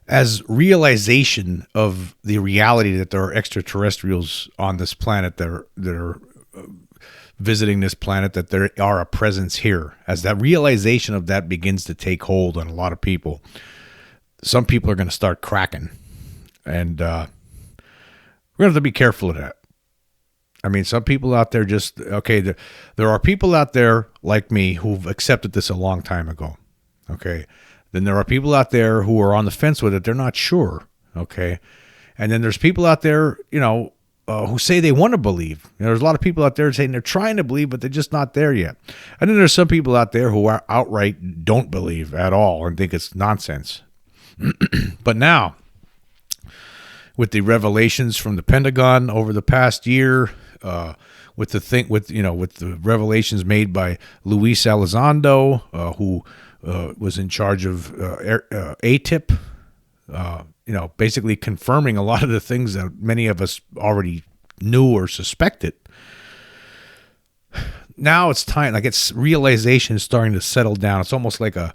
As realization of the reality that there are extraterrestrials on this planet that are visiting this planet, that there are a presence here, as that realization of that begins to take hold on a lot of people, some people are going to start cracking. And we're going to have to be careful of that. I mean, some people out there just, okay, there are people out there like me who've accepted this a long time ago, okay? Then there are people out there who are on the fence with it. They're not sure, okay? And then there's people out there, who say they want to believe. There's a lot of people out there saying they're trying to believe, but they're just not there yet. And then there's some people out there who are outright don't believe at all and think it's nonsense. But now, with the revelations from the Pentagon over the past year, with the revelations made by Luis Elizondo, who was in charge of ATIP, basically confirming a lot of the things that many of us already knew or suspected. Now it's time, like its realization is starting to settle down. It's almost like a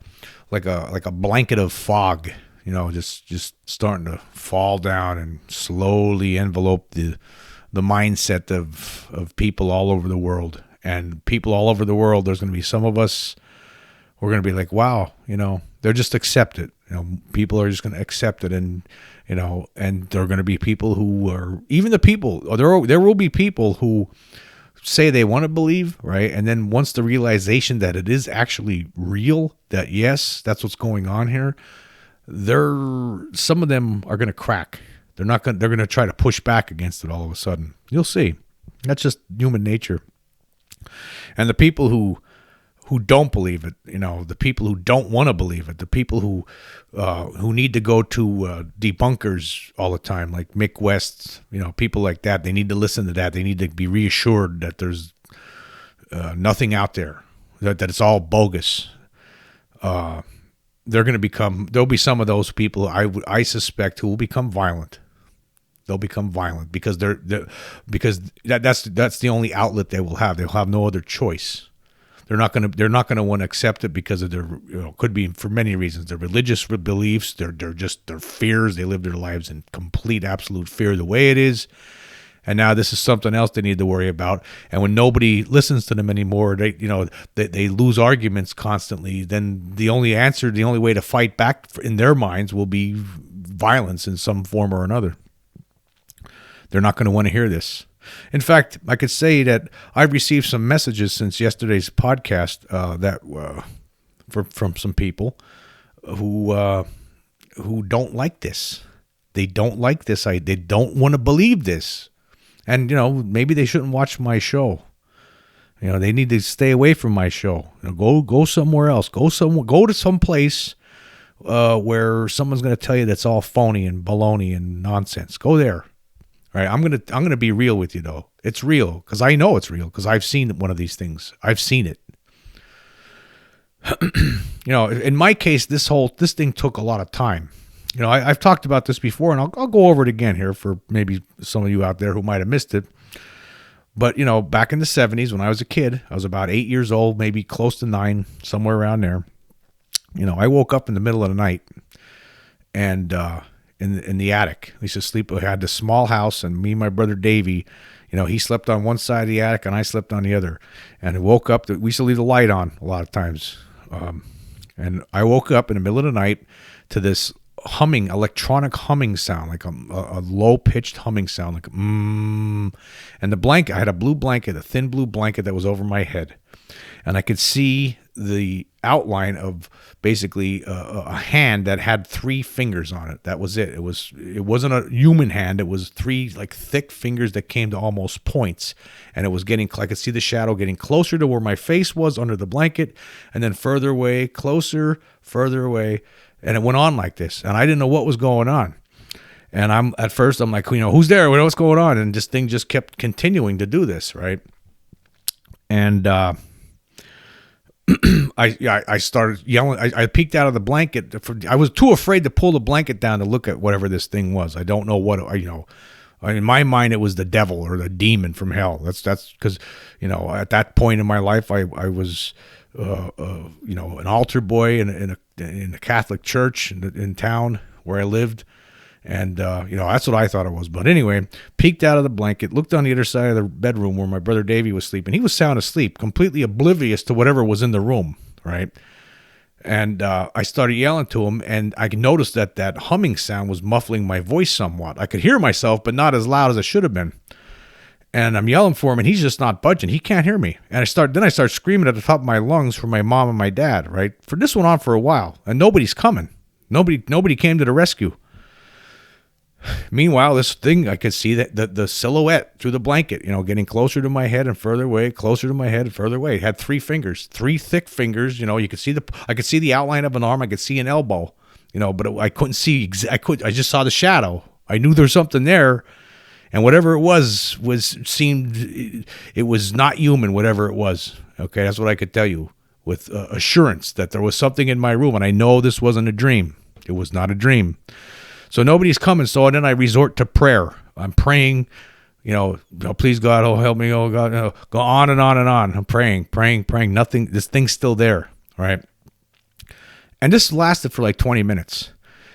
blanket of fog, just starting to fall down and slowly envelope the mindset of people all over the world. And people all over the world, there's going to be some of us, we're going to be like, wow, they're just accept it. People are just going to accept it. And, and there are going to be people who are, even the people, or there will be people who say they want to believe, right? And then once the realization that it is actually real, that yes, that's what's going on here, some of them are going to crack. They're going to try to push back against it all of a sudden. You'll see. That's just human nature. And the people who don't believe it, the people who don't want to believe it, the people who need to go to debunkers all the time, like Mick West, people like that, they need to listen to that. They need to be reassured that there's nothing out there, that it's all bogus. There'll be some of those people I suspect who will become violent. They'll become violent because because that's the only outlet they will have. They'll have no other choice. They're not going to want to accept it because of their, could be for many reasons, their religious beliefs, their fears. They live their lives in complete, absolute fear the way it is. And now this is something else they need to worry about. And when nobody listens to them anymore, they lose arguments constantly. Then the only way to fight back in their minds will be violence in some form or another. They're not going to want to hear this. In fact, I could say that I've received some messages since yesterday's podcast from some people who don't like this. They don't like this. They don't want to believe this. And, maybe they shouldn't watch my show. They need to stay away from my show. Go somewhere else. Go to some place where someone's going to tell you that's all phony and baloney and nonsense. Go there. All right, I'm gonna be real with you though. It's real because I know it's real because I've seen one of these things. I've seen it. In my case, this thing took a lot of time. I've talked about this before, and I'll go over it again here for maybe some of you out there who might have missed it. But back in the 70s when I was a kid, I was about 8 years old, maybe close to 9, somewhere around there. I woke up in the middle of the night, and in the attic. I used to sleep. I had this small house, and me and my brother Davey, he slept on one side of the attic, and I slept on the other. And I woke up. We used to leave the light on a lot of times. And I woke up in the middle of the night to this electronic humming sound, like a low-pitched humming sound, like And the blanket, I had a thin blue blanket that was over my head. And I could see the outline of basically a hand that had 3 fingers on it. That was it. It wasn't a human hand. It was 3 like thick fingers that came to almost points. And it was I could see the shadow getting closer to where my face was under the blanket, and then further away, closer, further away. And it went on like this. And I didn't know what was going on. And at first I'm like, who's there? What's going on? And this thing just kept continuing to do this, right? And I started yelling. I peeked out of the blanket. I was too afraid to pull the blanket down to look at whatever this thing was. I don't know what, in my mind, it was the devil or the demon from hell. That's because, at that point in my life, I was, an altar boy in a Catholic church in town where I lived. And, that's what I thought it was. But anyway, peeked out of the blanket, looked on the other side of the bedroom where my brother Davey was sleeping. He was sound asleep, completely oblivious to whatever was in the room, right? And I started yelling to him, and I noticed that humming sound was muffling my voice somewhat. I could hear myself, but not as loud as it should have been. And I'm yelling for him, and he's just not budging. He can't hear me. And I start screaming at the top of my lungs for my mom and my dad, right? For this went on for a while, and nobody's coming. Nobody came to the rescue. Meanwhile, this thing, I could see that the silhouette through the blanket, getting closer to my head and further away, closer to my head and further away. It had 3 fingers, 3 thick fingers. I could see the outline of an arm. I could see an elbow, but I couldn't see. I just saw the shadow. I knew there was something there, and whatever it was seemed it was not human. Whatever it was, okay, that's what I could tell you with assurance that there was something in my room, and I know this wasn't a dream. It was not a dream. So nobody's coming. So then I resort to prayer. I'm praying, please God, oh, help me, oh God, go on and on and on. I'm praying. Nothing, this thing's still there, right? And this lasted for like 20 minutes.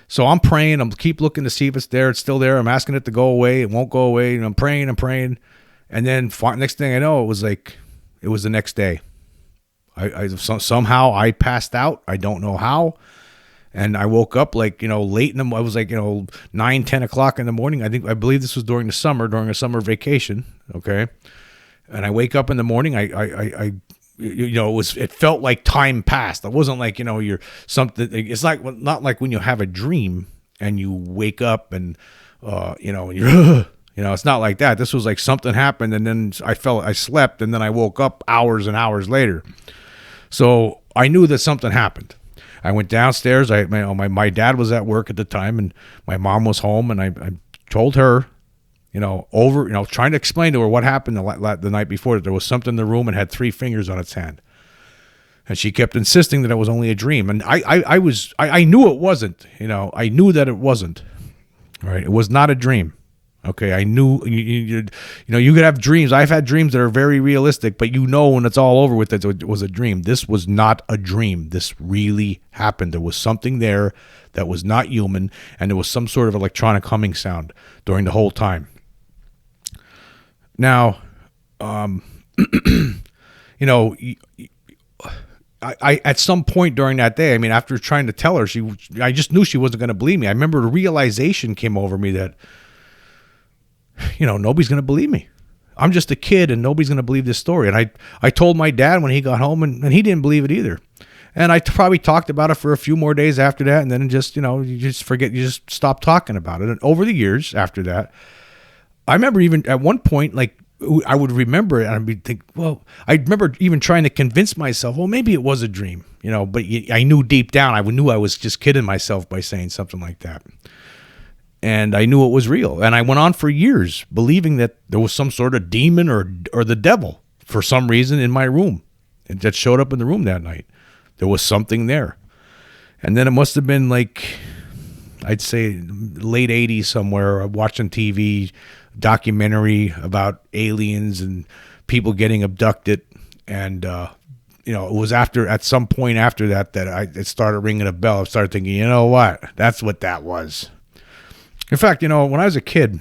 So I'm praying. I'm keep looking to see if it's there. It's still there. I'm asking it to go away. It won't go away. And I'm praying. And then next thing I know, it was the next day. Somehow I passed out. I don't know how. And I woke up late in I was 9, 10 o'clock in the morning. I believe this was during a summer vacation. Okay. And I wake up in the morning. It felt like time passed. It wasn't like, you're something. It's not like when you have a dream and you wake up and, you're, it's not like that. This was like something happened. And then I slept and then I woke up hours and hours later. So I knew that something happened. I went downstairs. My dad was at work at the time, and my mom was home. And I told her, trying to explain to her what happened the night before, that there was something in the room and had 3 fingers on its hand. And she kept insisting that it was only a dream. And I knew it wasn't. I knew that it wasn't. Right? It was not a dream. Okay, I knew you could have dreams. I've had dreams that are very realistic, but when it's all over with, it was a dream. This was not a dream. This really happened. There was something there that was not human, and there was some sort of electronic humming sound during the whole time. Now, I at some point during that day, after trying to tell her, I just knew she wasn't going to believe me. I remember the realization came over me that, nobody's going to believe me. I'm just a kid and nobody's going to believe this story. And I told my dad when he got home and he didn't believe it either. And I probably talked about it for a few more days after that. And then just, you just forget, you just stop talking about it. And over the years after that, I remember even at one point, I would remember it and I remember even trying to convince myself, well, maybe it was a dream, but I knew deep down, I knew I was just kidding myself by saying something like that. And I knew it was real. And I went on for years believing that there was some sort of demon or the devil for some reason in my room that showed up in the room that night. There was something there. And then it must have been I'd say late 80s somewhere, watching TV, documentary about aliens and people getting abducted. And, it was at some point after that it started ringing a bell. I started thinking, you know what? That's what that was. In fact, when I was a kid,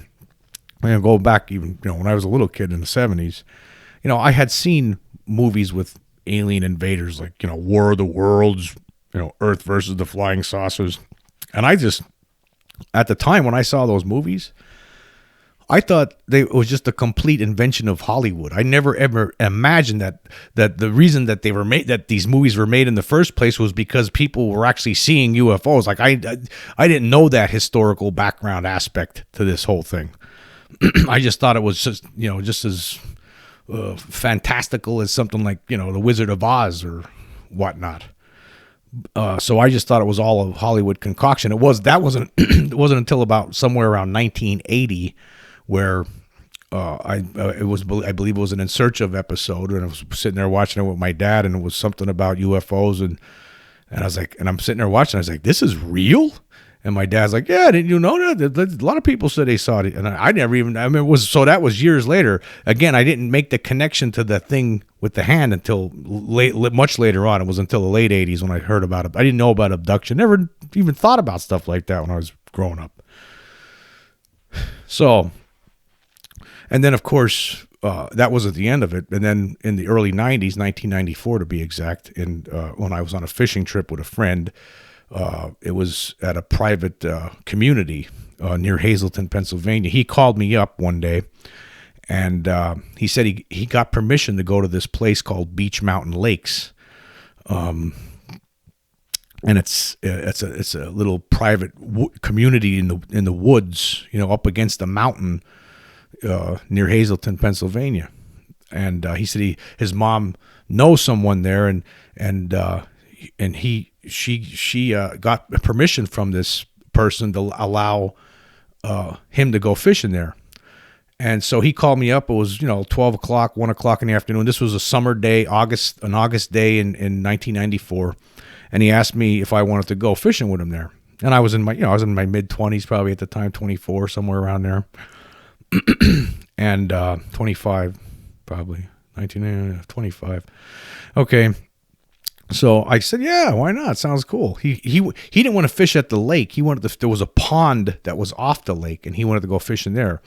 go back even, when I was a little kid in the 70s, I had seen movies with alien invaders like, War of the Worlds, Earth versus the Flying Saucers. And I just, at the time when I saw those movies, I thought it was just a complete invention of Hollywood. I never ever imagined that the reason that they were made, that these movies were made in the first place, was because people were actually seeing UFOs. I didn't know that historical background aspect to this whole thing. I just thought it was just just as fantastical as something like the Wizard of Oz or whatnot. So I just thought it was all a Hollywood concoction. It wasn't until about somewhere around 1980 where I believe it was an In Search Of episode, and I was sitting there watching it with my dad, and it was something about UFOs, and I was like, and I'm sitting there watching, I was like, this is real? And my dad's like, yeah, didn't you know that? A lot of people said they saw it, and I never even. I mean, that was years later. Again, I didn't make the connection to the thing with the hand until much later on. It was until the late '80s when I heard about it. I didn't know about abduction. Never even thought about stuff like that when I was growing up. So, and then of course that was at the end of it. And then in the early '90s, 1994 to be exact, and when I was on a fishing trip with a friend. It was at a private community near Hazleton, Pennsylvania. He called me up one day, and he said he got permission to go to this place called Beach Mountain Lakes, and it's a little private community in the woods, up against the mountain near Hazleton, Pennsylvania. And he said his mom knows someone there, and she got permission from this person to allow him to go fishing there. And so he called me up. It was 12 o'clock, 1 o'clock in the afternoon. This was a summer day, an August day in 1994, and he asked me if I wanted to go fishing with him there. And I was in my my mid 20s probably at the time, 24, somewhere around there, and 25 probably 1925. Okay. So I said, yeah, why not? Sounds cool. He didn't want to fish at the lake. He wanted there was a pond that was off the lake, and he wanted to go fishing there.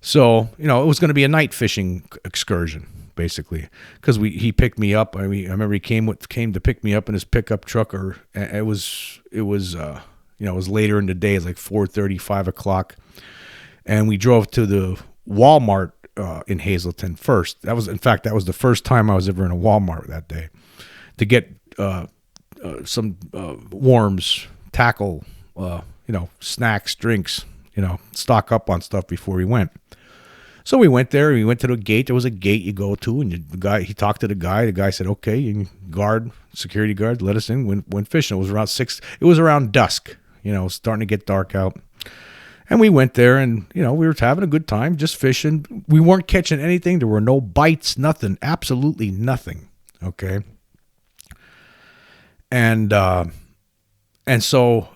So, it was going to be a night fishing excursion, basically, because he picked me up. I mean, I remember he came to pick me up in his pickup truck, or it was later in the day. It was like 4:30, 5 o'clock, and we drove to the Walmart in Hazleton first. That was the first time I was ever in a Walmart that day, to get some worms, tackle, snacks, drinks, stock up on stuff before we went. So we went there. We went to the gate. There was a gate you go to, and he talked to the guy. The guy said, "Okay, you can security guard, let us in." Went fishing. It was around 6. It was around dusk. Starting to get dark out. And we went there, and we were having a good time, just fishing. We weren't catching anything. There were no bites, nothing, absolutely nothing. Okay. And so,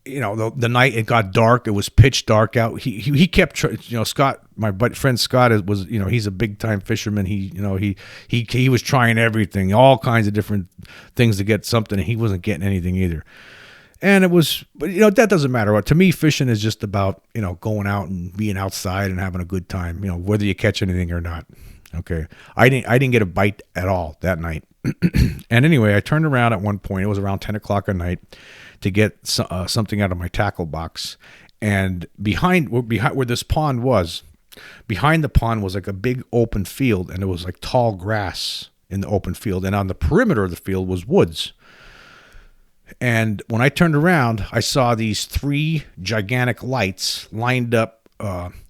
the night it got dark. It was pitch dark out. He kept, Scott, my friend Scott he's a big time fisherman. He was trying everything, all kinds of different things to get something, and he wasn't getting anything either. And it was, but that doesn't matter. To me, fishing is just about, going out and being outside and having a good time, whether you catch anything or not. Okay. I didn't get a bite at all that night. And anyway, I turned around at one point. It was around 10 o'clock at night to get something out of my tackle box. And behind where this pond was, behind the pond was like a big open field, and it was like tall grass in the open field. And on the perimeter of the field was woods. And when I turned around, I saw these 3 gigantic lights lined up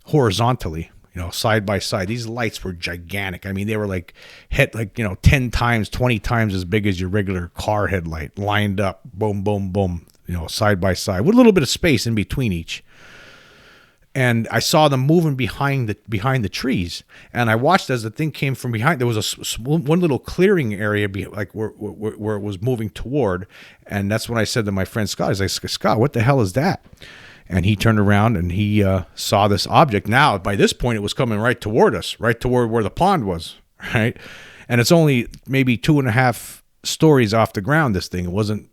horizontally, side by side. These lights were gigantic. I mean, they were 10 times, 20 times as big as your regular car headlight, lined up, boom, boom, boom, side by side, with a little bit of space in between each. And I saw them moving behind the trees. And I watched as the thing came from behind. There was one little clearing area, where it was moving toward. And that's when I said to my friend Scott, I was like, Scott, what the hell is that? And he turned around and he saw this object. Now, by this point, it was coming right toward us, right toward where the pond was, right? And it's only maybe 2.5 stories off the ground, this thing. It wasn't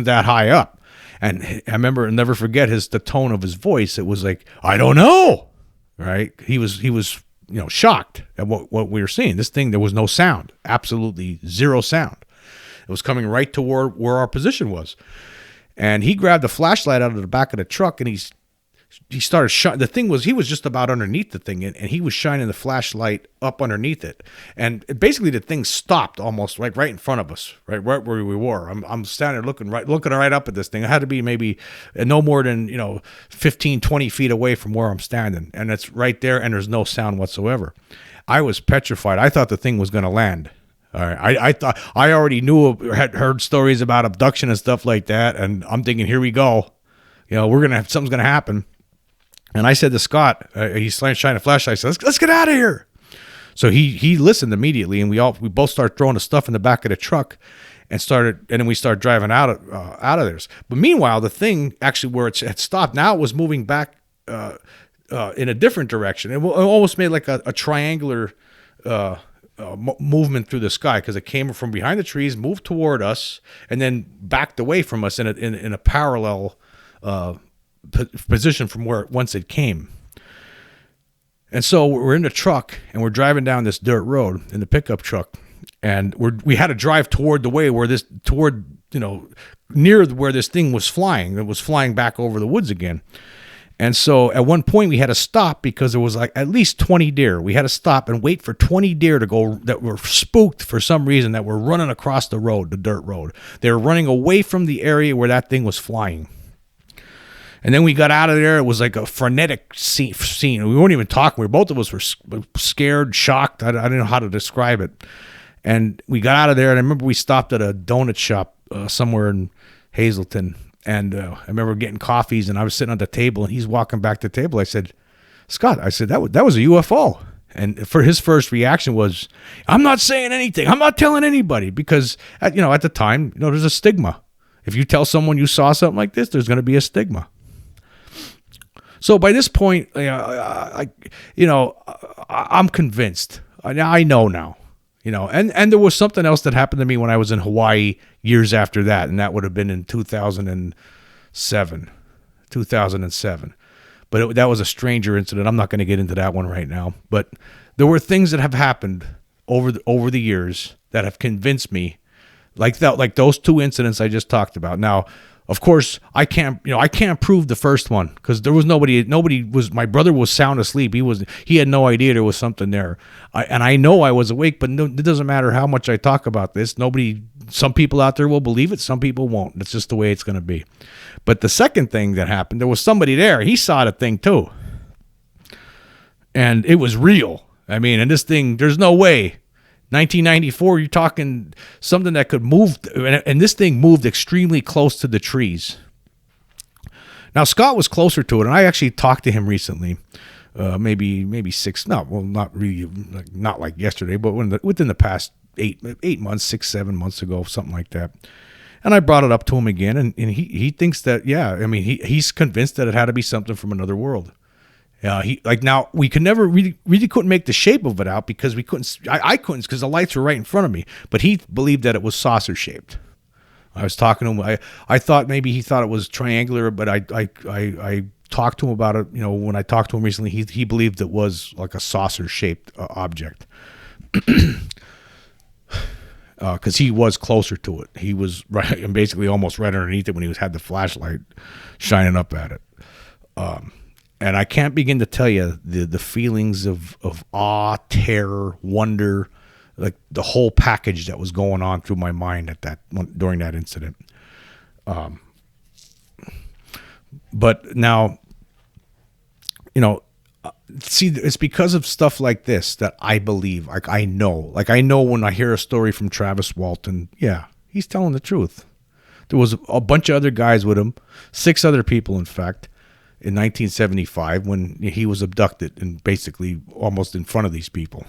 that high up. And I remember, I'll never forget the tone of his voice. It was like, I don't know, right? He was shocked at what we were seeing. This thing, there was no sound, absolutely zero sound. It was coming right toward where our position was. And he grabbed the flashlight out of the back of the truck, and he started shining. The thing was, he was just about underneath the thing, and he was shining the flashlight up underneath it. And basically, the thing stopped almost right in front of us, right where we were. I'm standing looking right up at this thing. I had to be maybe no more than 15, 20 feet away from where I'm standing, and it's right there, and there's no sound whatsoever. I was petrified. I thought the thing was going to land. All right. I thought I already had heard stories about abduction and stuff like that, and I'm thinking, here we go. Something's gonna happen. And I said to Scott, he's shining a flashlight. I said, let's get out of here. So he listened immediately, and we both started throwing the stuff in the back of the truck, and then we started driving out of there. But meanwhile, the thing actually where it had stopped, now it was moving back in a different direction. It almost made like a triangular movement through the sky, because it came from behind the trees, moved toward us, and then backed away from us in a parallel position from where once it came. And so we're in the truck, and we're driving down this dirt road in the pickup truck, and we had to drive toward the way where near where this thing was flying. It was flying back over the woods again. And so at one point we had to stop because there was like at least 20 deer. We had to stop and wait for 20 deer to go that were spooked for some reason, that were running across the road, the dirt road. They were running away from the area where that thing was flying. And then we got out of there. It was like a frenetic scene. We weren't even talking. Both of us were scared, shocked. I didn't know how to describe it. And we got out of there, and I remember we stopped at a donut shop somewhere in Hazleton. And I remember getting coffees, and I was sitting at the table, and he's walking back to the table. I said, Scott, I said, that was a UFO. And for his first reaction was, I'm not saying anything. I'm not telling anybody, because at the time, there's a stigma. If you tell someone you saw something like this, there's going to be a stigma. So by this point, I'm convinced. I know now, and there was something else that happened to me when I was in Hawaii years after that, and that would have been in 2007. But that was a stranger incident. I'm not going to get into that one right now. But there were things that have happened over the years that have convinced me, like those two incidents I just talked about. Now, of course, I can't prove the first one, because there was nobody was. My brother was sound asleep. He had no idea there was something there. I know I was awake, but it doesn't matter how much I talk about this. Some people out there will believe it. Some people won't. That's just the way it's going to be. But the second thing that happened, there was somebody there. He saw the thing too, and it was real. And this thing, there's no way. 1994, you're talking something that could move, and this thing moved extremely close to the trees. Now, Scott was closer to it, and I actually talked to him recently, maybe not really, not like yesterday, but within the past 8 months, 6-7 months ago, something like that. And I brought it up to him again, and he thinks that, he's convinced that it had to be something from another world. Now we could never really couldn't make the shape of it out, because we couldn't. I couldn't, because the lights were right in front of me. But he believed that it was saucer shaped. I was talking to him. I thought maybe he thought it was triangular, but I talked to him about it. When I talked to him recently, he believed it was like a saucer shaped object. Because he was closer to it. He was right, and basically almost right underneath it when he had the flashlight shining up at it. And I can't begin to tell you the feelings of awe, terror, wonder, like the whole package that was going on through my mind during that incident. But now, see, it's because of stuff like this that I believe. I know when I hear a story from Travis Walton, yeah, he's telling the truth. There was a bunch of other guys with him, 6 other people, in fact, in 1975 when he was abducted and basically almost in front of these people.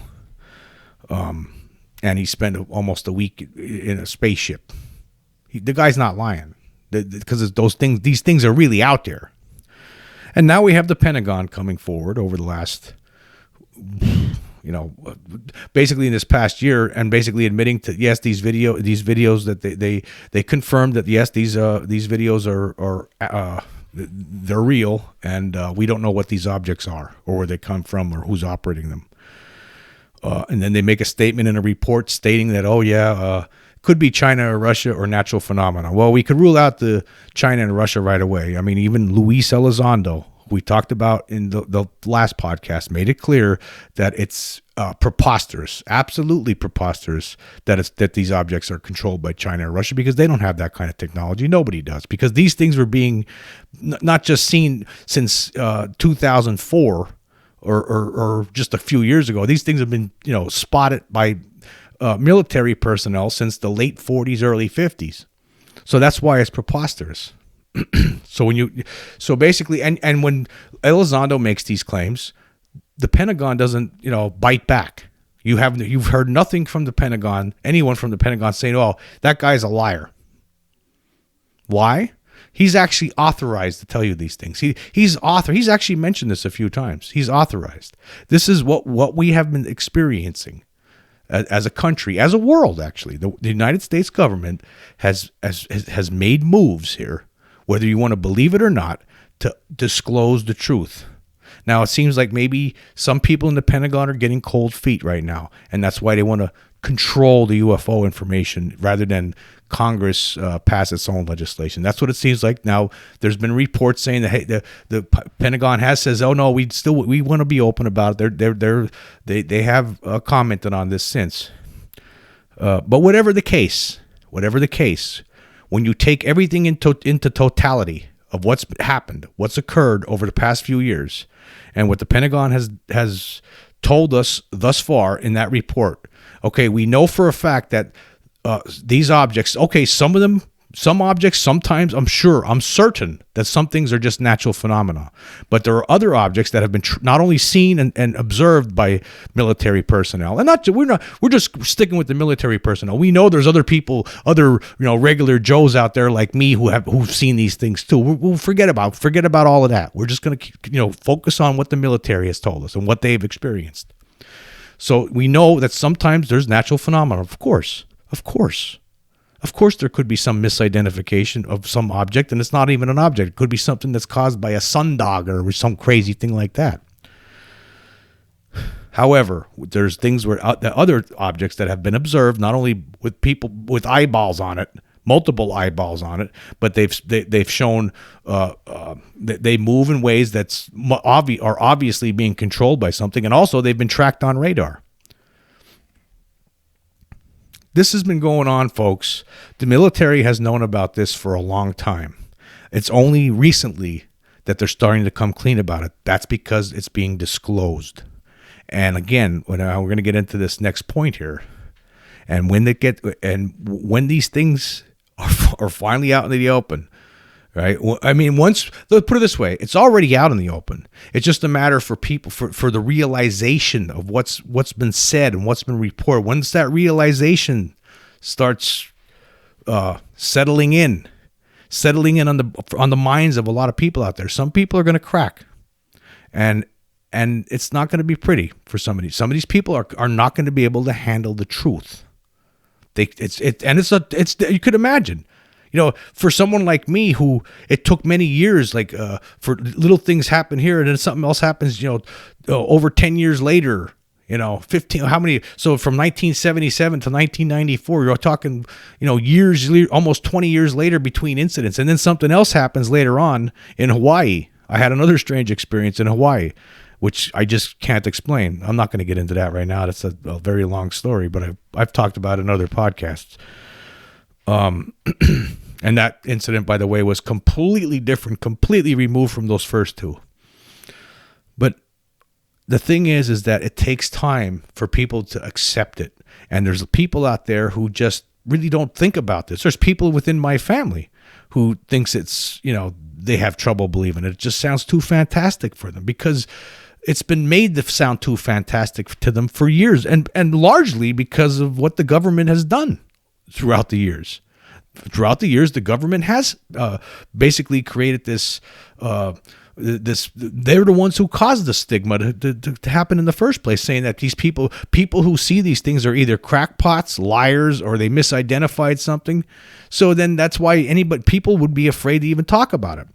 And he spent almost a week in a spaceship. The guy's not lying, because these things are really out there. And now we have the Pentagon coming forward over the last, basically in this past year, and basically admitting to, yes, these videos that they confirmed that, yes, these videos are they're real, and we don't know what these objects are or where they come from or who's operating them. And then they make a statement in a report stating that, could be China or Russia or natural phenomena. Well, we could rule out the China and Russia right away. Even Luis Elizondo, who we talked about in the last podcast, made it clear that it's preposterous, absolutely preposterous, that these objects are controlled by China or Russia, because they don't have that kind of technology. Nobody does, because these things were being not just seen since 2004 or just a few years ago. These things have been spotted by military personnel since the late 40s, early 50s. So that's why it's preposterous. So basically, and when Elizondo makes these claims, the Pentagon doesn't, bite back. You've heard nothing from the Pentagon, anyone from the Pentagon saying, "Oh, that guy's a liar." Why? He's actually authorized to tell you these things. He's actually mentioned this a few times. He's authorized. This is what we have been experiencing as a country, as a world. Actually, the United States government has made moves here, whether you want to believe it or not, to disclose the truth. Now, it seems like maybe some people in the Pentagon are getting cold feet right now, and that's why they want to control the UFO information rather than Congress pass its own legislation. That's what it seems like now. There's been reports saying that, hey, the Pentagon says, "Oh no, we want to be open about it." They have commented on this since. But whatever the case, when you take everything into totality of what's happened, what's occurred over the past few years, and what the Pentagon has told us thus far in that report, okay, we know for a fact that these objects, okay, some objects, sometimes I'm certain that some things are just natural phenomena, but there are other objects that have been not only seen and observed by military personnel, and we're just sticking with the military personnel. We know there's other people, regular Joes out there like me who've seen these things too. We'll forget about all of that. We're just going to focus on what the military has told us and what they've experienced. So we know that sometimes there's natural phenomena, of course. Of course, there could be some misidentification of some object, and it's not even an object. It could be something that's caused by a sundog or some crazy thing like that. However, there's things where the other objects that have been observed, not only with people with eyeballs on it, multiple eyeballs on it, but they've shown that they move in ways that's are obviously being controlled by something, and also they've been tracked on radar. This has been going on, folks. The military has known about this for a long time. It's only recently that they're starting to come clean about it. That's because it's being disclosed. And again, we're going to get into this next point here. And when these things are finally out in the open, right? I mean, let's put it this way: it's already out in the open. It's just a matter for people for the realization of what's been said and what's been reported. Once that realization starts settling in on the minds of a lot of people out there, some people are going to crack, and it's not going to be pretty for some of these people are not going to be able to handle the truth. You could imagine. For someone like me who it took many years, for little things happen here and then something else happens, over 10 years later, 15, how many? So from 1977 to 1994, you're talking, years, almost 20 years later between incidents. And then something else happens later on in Hawaii. I had another strange experience in Hawaii, which I just can't explain. I'm not going to get into that right now. That's a very long story, but I've talked about it in other podcasts. And that incident, by the way, was completely different, completely removed from those first two. But the thing is that it takes time for people to accept it. And there's people out there who just really don't think about this. There's people within my family who thinks it's, they have trouble believing it. It just sounds too fantastic for them because it's been made to sound too fantastic to them for years, and largely because of what the government has done throughout the years. Throughout the years, the government has basically created this. They're the ones who caused the stigma to happen in the first place, saying that these people who see these things are either crackpots, liars, or they misidentified something. So then that's why people would be afraid to even talk about it.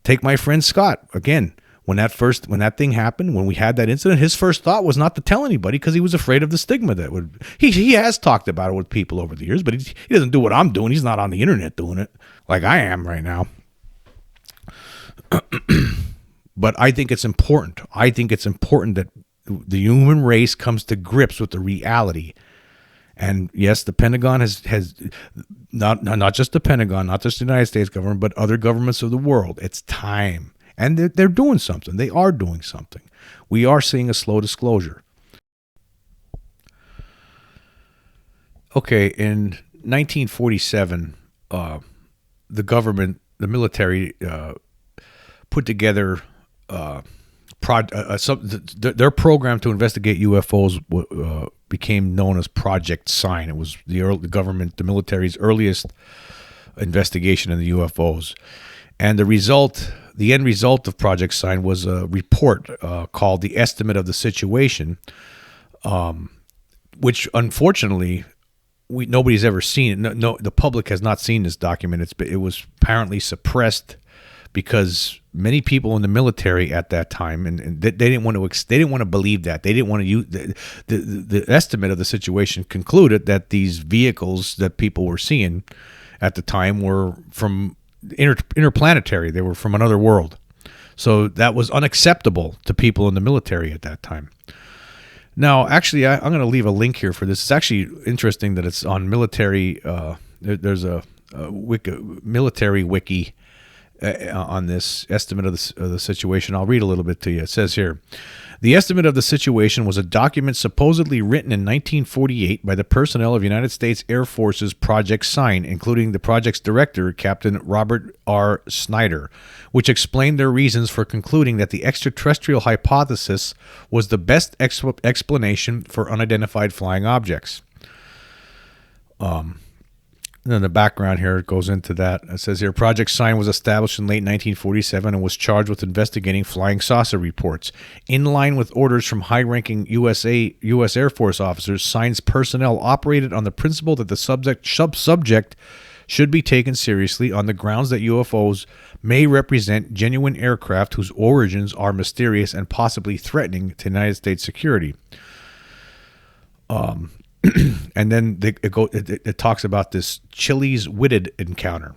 Take my friend Scott again. When that thing happened, when we had that incident, his first thought was not to tell anybody because he was afraid of the stigma that would. He has talked about it with people over the years, but he doesn't do what I'm doing. He's not on the internet doing it like I am right now. But I think it's important. I think it's important that the human race comes to grips with the reality. And yes, the Pentagon has not just the Pentagon, not just the United States government, but other governments of the world. It's time. And they're doing something. They are doing something. We are seeing a slow disclosure. Okay, in 1947, the government the military put together their program to investigate UFOs became known as Project Sign. It was the military's earliest investigation in the UFOs, and the end result of Project Sign was a report called the Estimate of the Situation, which unfortunately nobody's ever seen. No, the public has not seen this document. It was apparently suppressed because many people in the military at that time, and they didn't want to believe that. They didn't want to use the estimate of the situation concluded that these vehicles that people were seeing at the time were from interplanetary. They were from another world. So that was unacceptable to people in the military at that time. Now, actually, I'm going to leave a link here for this. It's actually interesting that it's on military. There's a military wiki on this estimate of the situation. I'll read a little bit to you. It says here, the estimate of the situation was a document supposedly written in 1948 by the personnel of United States Air Force's Project Sign, including the project's director, Captain Robert R. Snyder, which explained their reasons for concluding that the extraterrestrial hypothesis was the best explanation for unidentified flying objects. And then the background here goes into that. It says here, Project Sign was established in late 1947 and was charged with investigating flying saucer reports. In line with orders from high-ranking U.S. Air Force officers, Sign's personnel operated on the principle that the subject should be taken seriously on the grounds that UFOs may represent genuine aircraft whose origins are mysterious and possibly threatening to United States security. And then it talks about this Chiles Whitted encounter.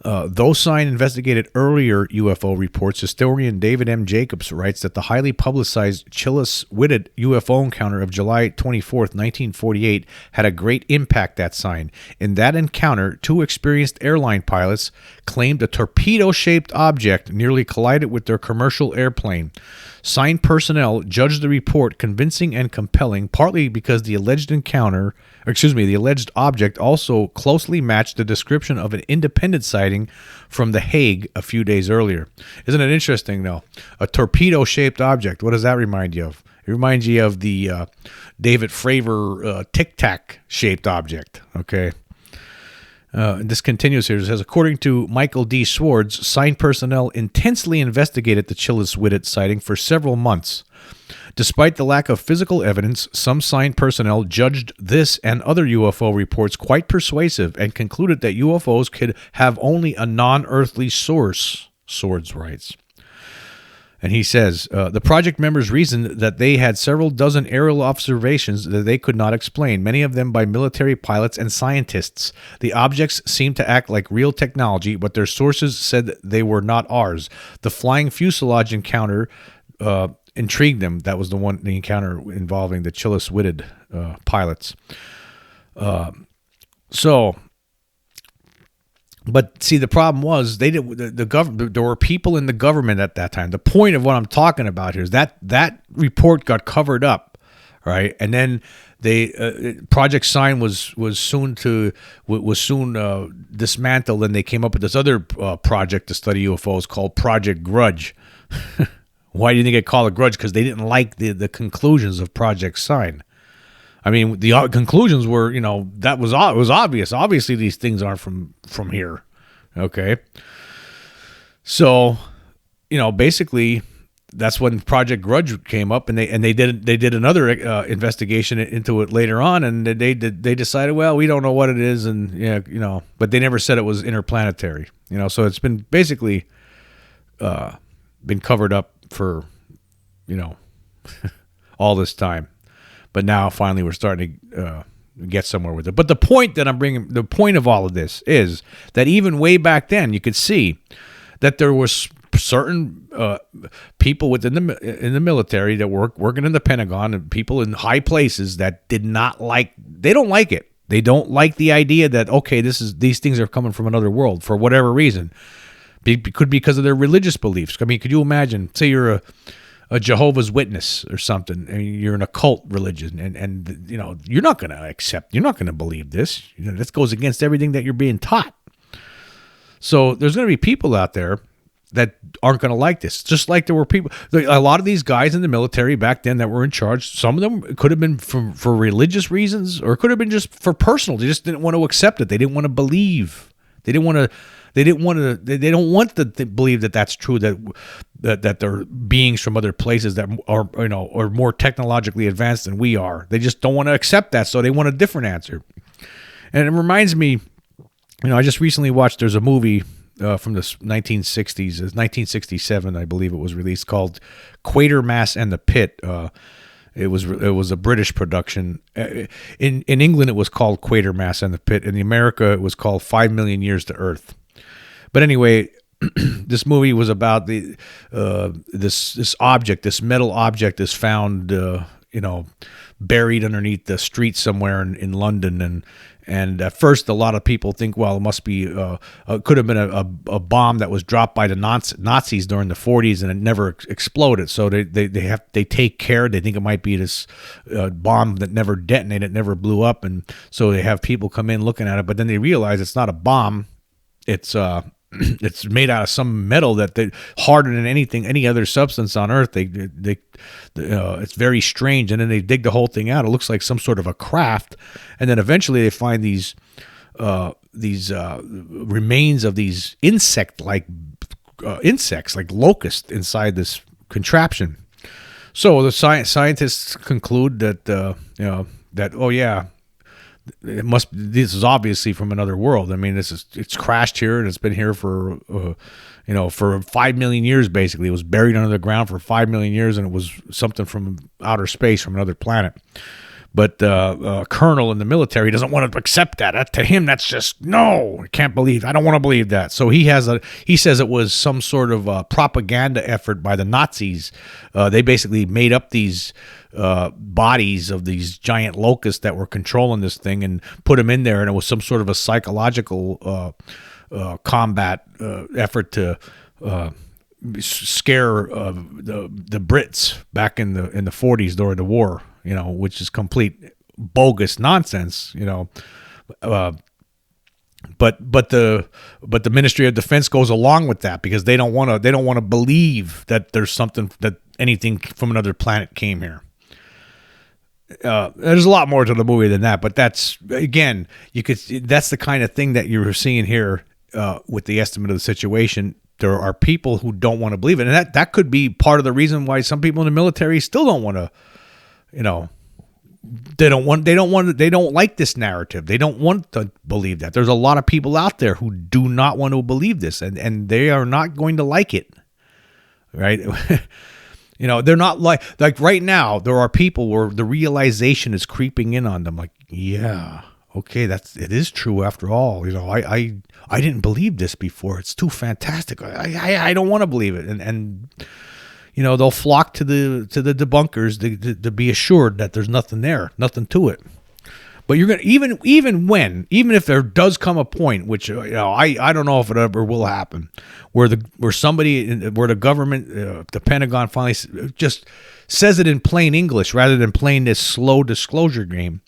Though Sign investigated earlier UFO reports, historian David M. Jacobs writes that the highly publicized Chiles Whitted UFO encounter of July 24th, 1948 had a great impact at Sign. In that encounter, two experienced airline pilots claimed a torpedo-shaped object nearly collided with their commercial airplane. Sign personnel judged the report convincing and compelling, partly because the alleged object also closely matched the description of an independent sighting from The Hague a few days earlier. Isn't it interesting, though? A torpedo-shaped object. What does that remind you of? It reminds you of the David Fravor Tic Tac-shaped object. Okay. And this continues here. It says, according to Michael D. Swartz, Sign personnel intensely investigated the Chiles Whitted sighting for several months. Despite the lack of physical evidence, some Sign personnel judged this and other UFO reports quite persuasive and concluded that UFOs could have only a non-earthly source, Swartz writes. And he says, the project members reasoned that they had several dozen aerial observations that they could not explain, many of them by military pilots and scientists. The objects seemed to act like real technology, but their sources said they were not ours. The flying fuselage encounter intrigued them. That was the encounter involving the Chiles Whitted pilots. But see, the problem was they didn't. The government. There were people in the government at that time. The point of what I'm talking about here is that report got covered up, right? And then Project Sign was soon dismantled, and they came up with this other project to study UFOs called Project Grudge. Why didn't they get called a grudge? Because they didn't like the conclusions of Project Sign. I mean, the conclusions were, it was obvious. Obviously, these things aren't from here. Okay. So, basically, that's when Project Grudge came up, and they did another investigation into it later on, and they decided, well, we don't know what it is, and but they never said it was interplanetary. So it's been basically been covered up for all this time. But now, finally, we're starting to get somewhere with it. But the point of all of this is that even way back then, you could see that there was certain people in the military that working in the Pentagon, and people in high places that they don't like it. They don't like the idea that, okay, these things are coming from another world for whatever reason. It could be because of their religious beliefs. I mean, could you imagine? Say you're a Jehovah's Witness or something, and you're in a cult religion, and you're not going to believe this. This goes against everything that you're being taught. So there's going to be people out there that aren't going to like this. Just like there were people, a lot of these guys in the military back then that were in charge, some of them could have been for religious reasons, or it could have been just for personal. They just didn't want to accept it. They didn't want to believe. They don't want to believe that that's true, that there are beings from other places that are more technologically advanced than we are. They just don't want to accept that, so they want a different answer. And it reminds me, I just recently watched, there's a movie from the 1960s, it's 1967, I believe it was released, called Quatermass and the Pit. It was a British production. In England, it was called Quatermass and the Pit. In America, it was called 5 Million Years to Earth. But anyway, this movie was about this object, this metal object is found, buried underneath the street somewhere in London, and at first a lot of people think, well, it must be could have been a bomb that was dropped by the Nazis during the 40s and it never exploded. So they take care. They think it might be this bomb that never detonated, never blew up, and so they have people come in looking at it. But then they realize it's not a bomb. It's made out of some metal that harder than any other substance on Earth. It's very strange, and then they dig the whole thing out. It looks like some sort of a craft, and then eventually they find these remains of these insects like locusts inside this contraption. So the scientists conclude that this is obviously from another world. I mean, it's crashed here and it's been here for 5 million years. Basically, it was buried under the ground for 5 million years, and it was something from outer space, from another planet. But a colonel in the military doesn't want to accept that. To him, that's just no. I can't believe. I don't want to believe that. So he says it was some sort of propaganda effort by the Nazis. They basically made up these bodies of these giant locusts that were controlling this thing and put them in there, and it was some sort of a psychological combat effort to scare the Brits back in the 40s during the war. Which is complete bogus nonsense. But the Ministry of Defense goes along with that because they don't want to believe that there's something, that anything from another planet came here. There's a lot more to the movie than that, but that's, again, that's the kind of thing that you're seeing here with the estimate of the situation. There are people who don't want to believe it, and that could be part of the reason why some people in the military still don't want to. They don't like this narrative. They don't want to believe that. There's a lot of people out there who do not want to believe this, and they are not going to like it. Right? They're not like right now, there are people where the realization is creeping in on them. Like, yeah, okay, it is true after all. I didn't believe this before. It's too fantastic. I don't want to believe it. And they'll flock to the debunkers to be assured that there's nothing there, nothing to it. But you're gonna even if there does come a point, which I don't know if it ever will happen, where the government, the Pentagon finally just says it in plain English rather than playing this slow disclosure game.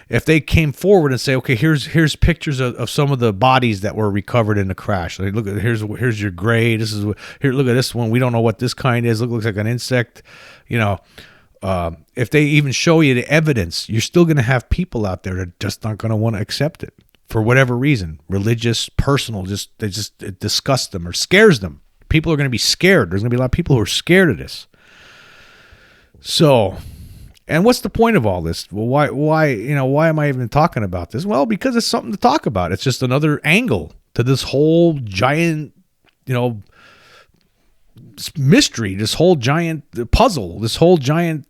If they came forward and say, okay, here's pictures of some of the bodies that were recovered in the crash. Like, look at here's your gray. Look at this one. We don't know what this kind is. Looks like an insect. If they even show you the evidence, you're still going to have people out there that just aren't going to want to accept it for whatever reason, religious, personal. It disgusts them or scares them. People are going to be scared. There's going to be a lot of people who are scared of this. So. And what's the point of all this? Well, why am I even talking about this? Well, because it's something to talk about. It's just another angle to this whole giant, mystery, this whole giant puzzle, this whole giant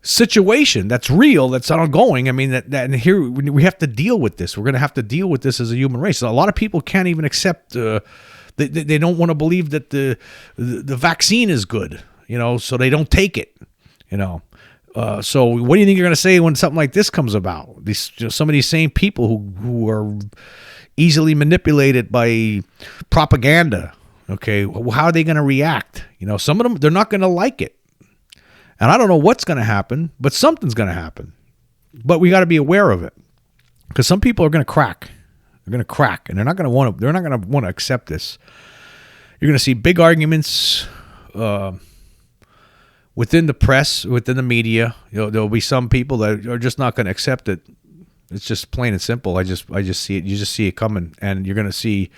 situation that's real, that's ongoing. I mean, and here we have to deal with this. We're going to have to deal with this as a human race. So a lot of people can't even accept. They don't want to believe that the vaccine is good. So they don't take it. So what do you think you're going to say when something like this comes about? Some of these same people who are easily manipulated by propaganda. Okay, how are they going to react? Some of them, they're not going to like it. And I don't know what's going to happen, but something's going to happen. But we got to be aware of it because some people are going to crack. They're going to crack, and they're not going to want to accept this. You're going to see big arguments within the press, within the media. There'll be some people that are just not going to accept it. It's just plain and simple. I just see it. You just see it coming, and you're going to see.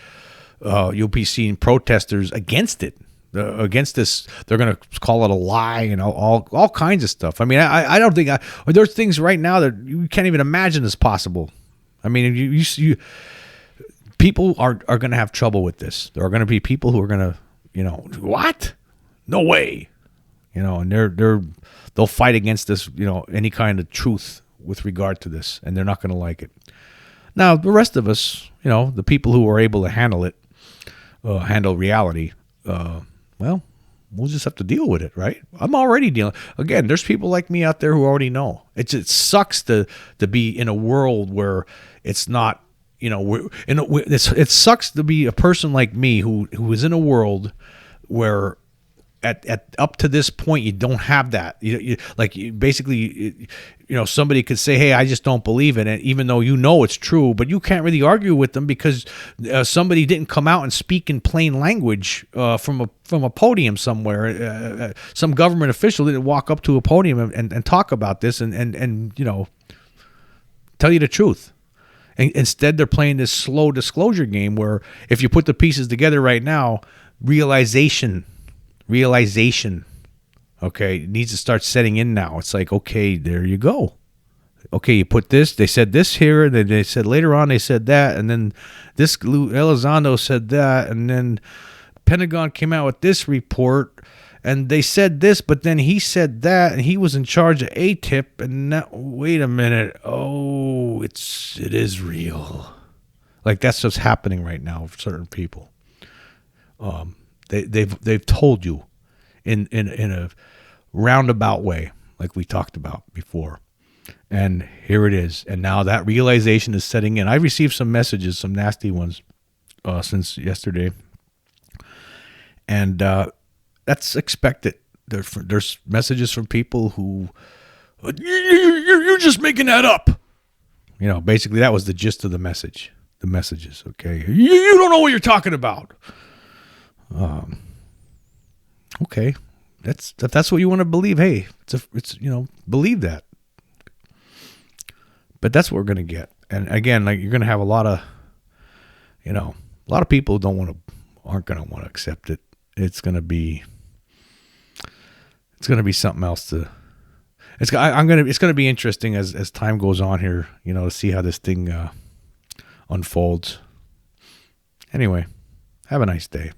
You'll be seeing protesters against it. Against this, they're going to call it a lie and all kinds of stuff. I mean, I don't think there's things right now that you can't even imagine is possible. I mean, you people are going to have trouble with this. There are going to be people who are going to, what? No way. And they'll fight against this, any kind of truth with regard to this, and they're not going to like it. Now, the rest of us, the people who are able to handle it, handle reality, well, we'll just have to deal with it, right? I'm already dealing. Again, there's people like me out there who already know. It sucks to be in a world where it's not, it sucks to be a person like me who is in a world where at up to this point you don't have that. Basically, somebody could say, "Hey, I just don't believe in it," even though it's true, but you can't really argue with them because somebody didn't come out and speak in plain language from a podium somewhere. Some government official didn't walk up to a podium and talk about this and tell you the truth. And instead, they're playing this slow disclosure game where if you put the pieces together right now, realization, okay, needs to start setting in now. It's like, okay, there you go. Okay, you put this, they said this here, and then they said later on they said that, and then this Elizondo said that, and then Pentagon came out with this report, and they said this, but then he said that, and he was in charge of ATIP, and now, wait a minute, oh, it is real. Like, that's what's happening right now for certain people. They've told you in a roundabout way, like we talked about before. And here it is. And now that realization is setting in. I received some messages, some nasty ones, since yesterday. And that's expected. There's messages from people who, you're just making that up. Basically that was the gist of the message. The messages, okay? You don't know what you're talking about. Okay, if that's what you want to believe, hey, it's believe that. But that's what we're gonna get, and again, like you're gonna have a lot of people who aren't gonna want to accept it. It's gonna be something else to. It's gonna be interesting as time goes on here, to see how this thing unfolds. Anyway, have a nice day.